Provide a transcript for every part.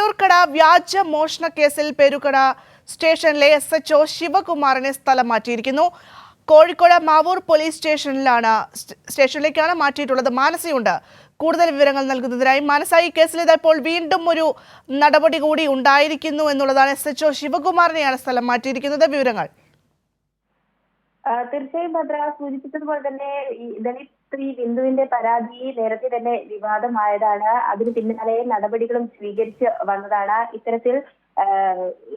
പേരൂർക്കട വ്യാജ മോഷണ കേസിൽ പേരൂർക്കട സ്റ്റേഷനിലെ SHO ശിവകുമാറിനെ സ്ഥലം മാറ്റിയിരിക്കുന്നു. കോഴിക്കോട് മാവൂർ പോലീസ് സ്റ്റേഷനിലേക്കാണ് മാറ്റിയിട്ടുള്ളത്. മാനസയുണ്ട് കൂടുതൽ വിവരങ്ങൾ നൽകുന്നതിനായി. മാനസ, ഈ കേസിൽ ഇപ്പോൾ വീണ്ടും ഒരു നടപടി കൂടി ഉണ്ടായിരിക്കുന്നു എന്നുള്ളതാണ്. SHO ശിവകുമാറിനെയാണ് സ്ഥലം മാറ്റിയിരിക്കുന്നത്. വിവരങ്ങൾ തീർച്ചയായും ഭദ്ര സൂചിപ്പിച്ചതുപോലെ തന്നെ ഈ ദളിത് സ്ത്രീ ബിന്ദുവിന്റെ പരാതി നേരത്തെ തന്നെ വിവാദമായതാണ്. അതിന് പിന്നാലെ നടപടികളും സ്വീകരിച്ച് വന്നതാണ്. ഇത്തരത്തിൽ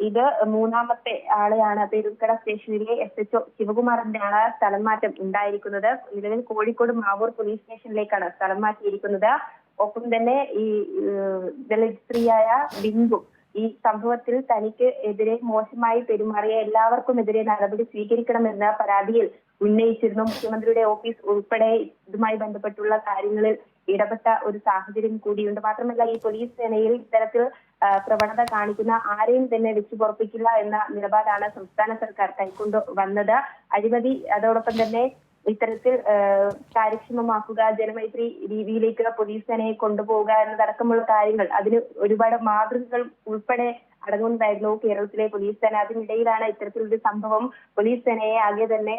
ഇത് മൂന്നാമത്തെ ആളെയാണ് പേരൂർക്കട സ്റ്റേഷനിലെ SHO ശിവകുമാറിന്റെയാണ് സ്ഥലം മാറ്റം ഉണ്ടായിരിക്കുന്നത്. നിലവിൽ കോഴിക്കോട് മാവൂർ പോലീസ് സ്റ്റേഷനിലേക്കാണ് സ്ഥലം മാറ്റിയിരിക്കുന്നത്. ഒപ്പം തന്നെ ഈ ദളിത് സ്ത്രീയായ ബിന്ദു ഈ സംഭവത്തിൽ തനിക്ക് എതിരെ മോശമായി പെരുമാറിയ എല്ലാവർക്കും എതിരെ നടപടി സ്വീകരിക്കണമെന്ന പരാതിയിൽ ഉന്നയിച്ചിരുന്നു. മുഖ്യമന്ത്രിയുടെ ഓഫീസ് ഉൾപ്പെടെ ഇതുമായി ബന്ധപ്പെട്ടുള്ള കാര്യങ്ങളിൽ ഇടപെട്ട ഒരു സാഹചര്യം കൂടിയുണ്ട്. മാത്രമല്ല, ഈ പോലീസ് സേനയിൽ ഇത്തരത്തിൽ പ്രവണത കാണിക്കുന്ന ആരെയും തന്നെ വെച്ചുപൊറപ്പിക്കില്ല എന്ന നിലപാടാണ് സംസ്ഥാന സർക്കാർ കൈക്കൊണ്ടു വന്നത്. അഴിമതി അതോടൊപ്പം തന്നെ ഇത്തരത്തിൽ കാര്യക്ഷമമാക്കുക, ജനമൈത്രി രീതിയിലേക്ക് പോലീസ് സേനയെ കൊണ്ടുപോവുക എന്നതടക്കമുള്ള കാര്യങ്ങൾ, അതിന് ഒരുപാട് മാതൃകകൾ ഉൾപ്പെടെ അടങ്ങുന്നതായിരുന്നു കേരളത്തിലെ പോലീസ് സേന. അതിനിടയിലാണ് ഇത്തരത്തിലൊരു സംഭവം പോലീസ് സേനയെ ആകെ തന്നെ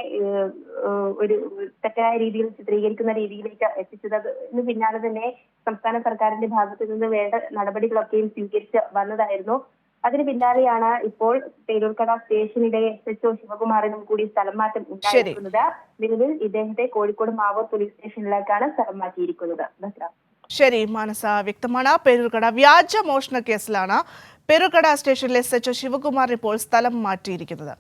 ഒരു തെറ്റായ രീതിയിൽ ചിത്രീകരിക്കുന്ന രീതിയിലേക്ക് എത്തിച്ചത്. അതിന് പിന്നാലെ തന്നെ സംസ്ഥാന സർക്കാരിന്റെ ഭാഗത്തു നിന്ന് വേണ്ട നടപടികളൊക്കെയും സ്വീകരിച്ച് വന്നതായിരുന്നു. അതിന് പിന്നാലെയാണ് ഇപ്പോൾ പേരൂർക്കട സ്റ്റേഷനിലെ SHO ശിവകുമാറിനും കൂടി സ്ഥലം മാറ്റം ഉണ്ടായിരിക്കുന്നത്. നിലവിൽ ഇദ്ദേഹത്തെ കോഴിക്കോട് മാവൂർ പോലീസ് സ്റ്റേഷനിലേക്കാണ് സ്ഥലം മാറ്റിയിരിക്കുന്നത്. ശരി മാനസ, വ്യക്തമാണ്. പേരൂർക്കട വ്യാജ മോഷണ കേസിലാണ് പേരൂർക്കട സ്റ്റേഷനിലെ SHO ശിവകുമാറിന് ഇപ്പോൾ സ്ഥലം മാറ്റിയിരിക്കുന്നത്.